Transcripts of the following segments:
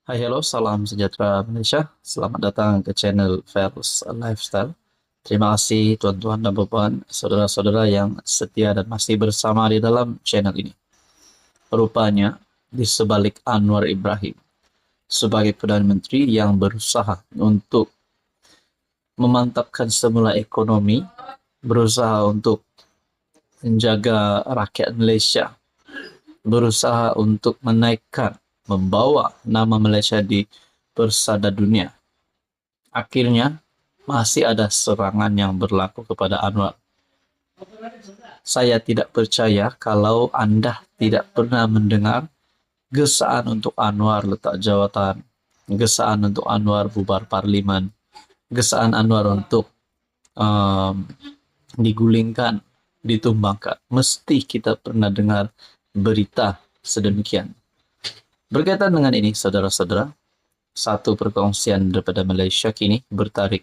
Hai, halo, salam sejahtera Malaysia. Selamat datang ke channel Fairs Lifestyle. Terima kasih tuan-tuan dan puan, saudara-saudara yang setia dan masih bersama di dalam channel ini. Rupanya, di sebalik Anwar Ibrahim sebagai Perdana Menteri yang berusaha untuk memantapkan semula ekonomi, berusaha untuk menjaga rakyat Malaysia, berusaha untuk menaikkan, membawa nama Malaysia di persada dunia. Akhirnya, masih ada serangan yang berlaku kepada Anwar. Saya tidak percaya kalau Anda tidak pernah mendengar gesaan untuk Anwar letak jawatan, gesaan untuk Anwar bubar parlimen, gesaan Anwar untuk um, digulingkan, ditumbangkan. Mesti kita pernah dengar berita sedemikian. Berkaitan dengan ini, saudara-saudara, satu perkongsian daripada Malaysia kini bertarikh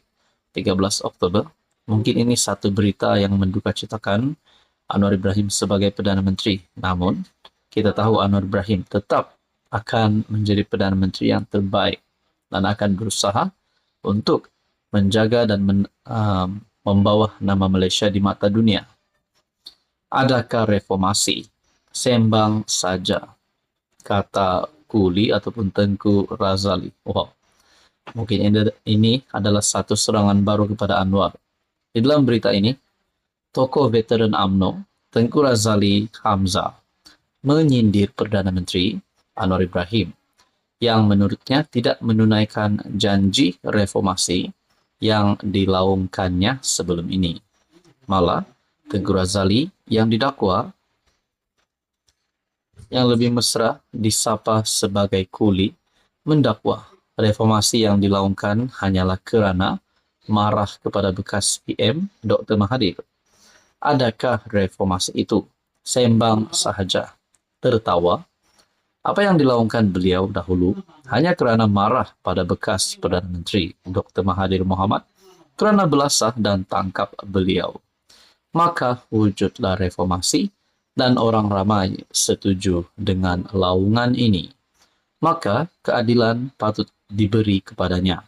13 Oktober. Mungkin ini satu berita yang mendukacitakan Anwar Ibrahim sebagai Perdana Menteri. Namun, kita tahu Anwar Ibrahim tetap akan menjadi Perdana Menteri yang terbaik dan akan berusaha untuk menjaga dan membawa nama Malaysia di mata dunia. Adakah reformasi? Sembang saja, kata Kuli ataupun Tengku Razali. Wow. Mungkin ini adalah satu serangan baru kepada Anwar. Di dalam berita ini, tokoh veteran UMNO, Tengku Razali Hamzah, menyindir Perdana Menteri Anwar Ibrahim yang menurutnya tidak menunaikan janji reformasi yang dilaungkannya sebelum ini. Malah, Tengku Razali yang didakwa yang lebih mesra disapa sebagai Kuli mendakwa reformasi yang dilaungkan hanyalah kerana marah kepada bekas PM Dr. Mahathir. Adakah reformasi itu sembang sahaja, tertawa? Apa yang dilaungkan beliau dahulu hanya kerana marah pada bekas Perdana Menteri Dr. Mahathir Mohamad kerana belasah dan tangkap beliau. Maka wujudlah reformasi dan orang ramai setuju dengan laungan ini. Maka keadilan patut diberi kepadanya.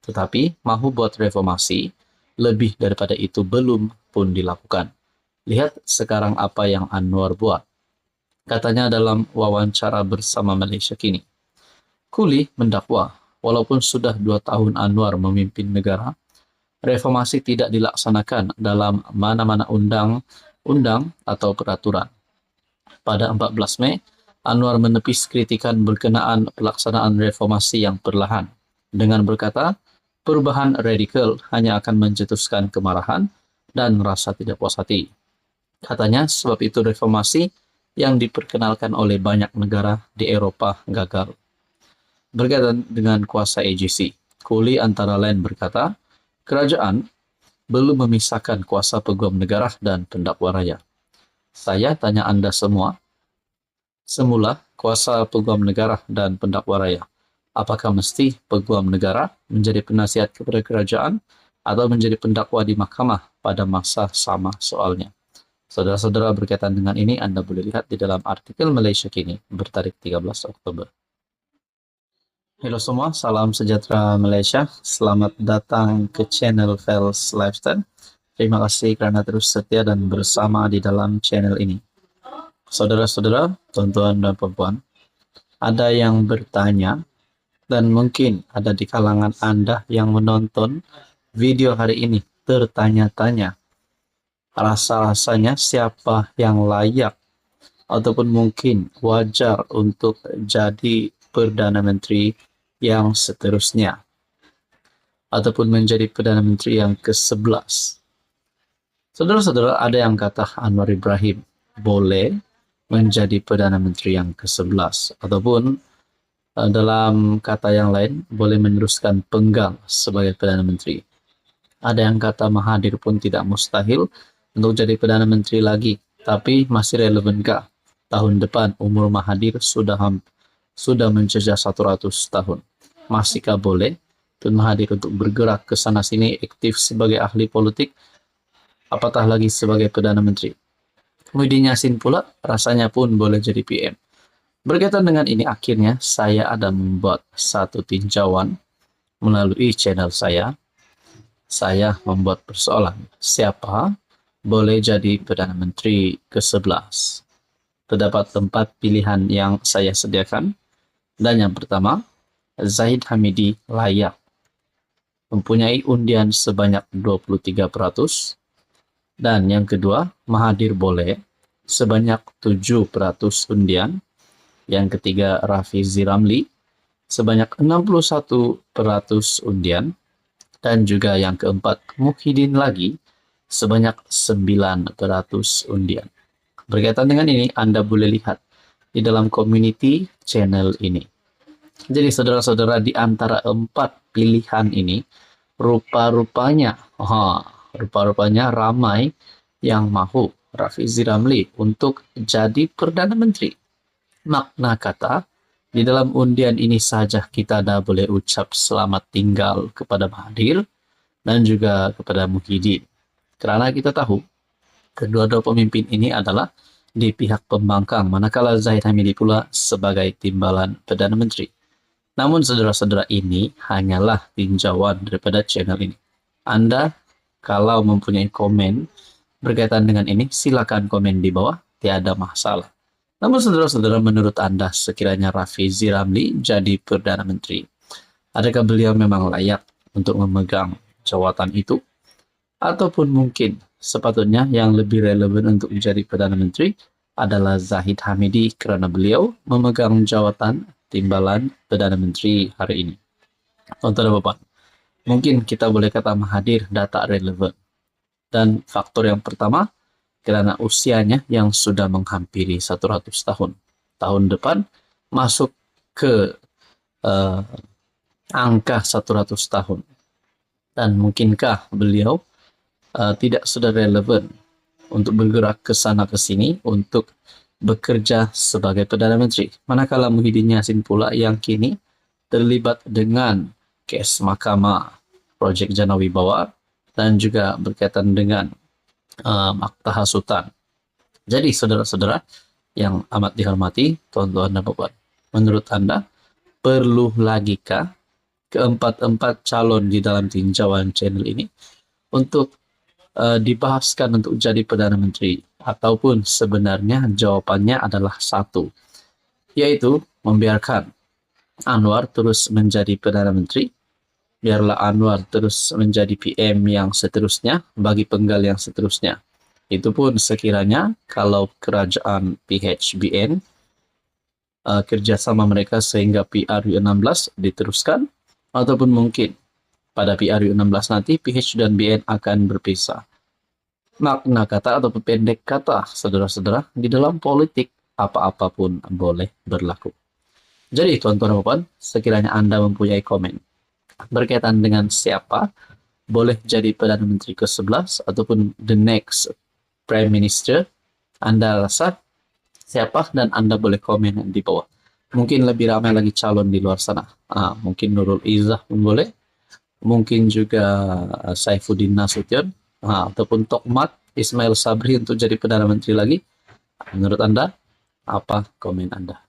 Tetapi mahu buat reformasi, lebih daripada itu belum pun dilakukan. Lihat sekarang apa yang Anwar buat. Katanya dalam wawancara bersama Malaysia Kini. Kuli mendakwa, walaupun sudah 2 tahun Anwar memimpin negara, reformasi tidak dilaksanakan dalam mana-mana undang atau peraturan. Pada 14 Mei, Anwar menepis kritikan berkenaan pelaksanaan reformasi yang perlahan dengan berkata, perubahan radikal hanya akan mencetuskan kemarahan dan rasa tidak puas hati. Katanya, sebab itu reformasi yang diperkenalkan oleh banyak negara di Eropah gagal. Berkaitan dengan kuasa AGC, Kuli antara lain berkata, kerajaan belum memisahkan kuasa peguam negara dan pendakwa raya. Saya tanya Anda semua, semula kuasa peguam negara dan pendakwa raya, apakah mesti peguam negara menjadi penasihat kepada kerajaan atau menjadi pendakwa di mahkamah pada masa sama soalnya? Saudara-saudara, berkaitan dengan ini Anda boleh lihat di dalam artikel Malaysia Kini bertarikh 13 Oktober. Halo semua, salam sejahtera Malaysia. Selamat datang ke channel Fairs Lifestyle. Terima kasih kerana terus setia dan bersama di dalam channel ini. Saudara-saudara, tuan-tuan dan puan-puan, ada yang bertanya dan mungkin ada di kalangan Anda yang menonton video hari ini tertanya-tanya, rasa-rasanya siapa yang layak ataupun mungkin wajar untuk jadi Perdana Menteri yang seterusnya ataupun menjadi Perdana Menteri yang ke-11. Saudara-saudara, ada yang kata Anwar Ibrahim boleh menjadi Perdana Menteri yang ke-11 ataupun dalam kata yang lain boleh meneruskan penggal sebagai Perdana Menteri. Ada yang kata Mahathir pun tidak mustahil untuk jadi Perdana Menteri lagi, tapi masih relevankah tahun depan umur Mahathir sudah menjejak 100 tahun? Masihkah boleh Tun Mahathir untuk bergerak ke sana sini aktif sebagai ahli politik, apatah lagi sebagai Perdana Menteri? Muhyiddin Yassin pula rasanya pun boleh jadi PM. Berkaitan dengan ini, akhirnya saya ada membuat satu tinjauan melalui channel saya. Saya membuat persoalan, siapa boleh jadi Perdana Menteri ke-11? Terdapat 4 pilihan yang saya sediakan. Dan yang pertama, Zahid Hamidi layak. Mempunyai undian sebanyak 23%. Dan yang kedua, Mahathir boleh sebanyak 7% undian. Yang ketiga, Rafizi Ramli sebanyak 61% undian. Dan juga yang keempat, Muhyiddin lagi sebanyak 9% undian. Berkaitan dengan ini, Anda boleh lihat di dalam community channel ini. Jadi saudara-saudara, di antara 4 pilihan ini, rupa-rupanya ramai yang mahu Rafizi Ramli untuk jadi Perdana Menteri. Makna kata, di dalam undian ini saja kita dah boleh ucap selamat tinggal kepada Mahathir dan juga kepada Muhyiddin. Kerana kita tahu, kedua-dua pemimpin ini adalah di pihak pembangkang, manakala Zahid Hamidi pula sebagai timbalan Perdana Menteri. Namun saudara-saudara, ini hanyalah tinjauan daripada channel ini. Anda kalau mempunyai komen berkaitan dengan ini, silakan komen di bawah, tiada masalah. Namun saudara-saudara, menurut Anda sekiranya Rafizi Ramli jadi Perdana Menteri, adakah beliau memang layak untuk memegang jawatan itu? Ataupun mungkin sepatutnya yang lebih relevan untuk menjadi Perdana Menteri adalah Zahid Hamidi kerana beliau memegang jawatan timbalan Perdana Menteri hari ini. Tuan-tuan dan puan, mungkin kita boleh kata Mahathir dah tak relevan. Dan faktor yang pertama, kerana usianya yang sudah menghampiri 100 tahun. Tahun depan masuk ke angka 100 tahun. Dan mungkinkah beliau tidak sudah relevan untuk bergerak ke sana ke sini untuk bekerja sebagai Perdana Menteri. Manakala Muhyiddin Yassin pula yang kini terlibat dengan kes mahkamah projek Jana Wibawa dan juga berkaitan dengan akta hasutan. Jadi saudara-saudara yang amat dihormati, tuan-tuan dan puan, menurut Anda perlu lagikah keempat-empat calon di dalam tinjauan channel ini untuk dibahaskan untuk jadi Perdana Menteri, ataupun sebenarnya jawapannya adalah satu, yaitu membiarkan Anwar terus menjadi Perdana Menteri, biarlah Anwar terus menjadi PM yang seterusnya bagi penggal yang seterusnya. Itu pun sekiranya kalau kerajaan PHBN kerjasama mereka sehingga PRU16 diteruskan, ataupun mungkin pada PRU16 nanti PH dan BN akan berpisah. Makna kata atau pendek kata, saudara-saudara, di dalam politik apa-apa pun boleh berlaku. Jadi tuan-tuan dan puan, sekiranya Anda mempunyai komen berkaitan dengan siapa boleh jadi Perdana Menteri ke-11 ataupun the next Prime Minister, Anda rasa siapa, dan Anda boleh komen di bawah. Mungkin lebih ramai lagi calon di luar sana. Mungkin Nurul Izzah pun boleh. Mungkin juga Saifuddin Nasution, ataupun Tokmat Ismail Sabri untuk jadi Perdana Menteri lagi. Menurut Anda, apa komen Anda?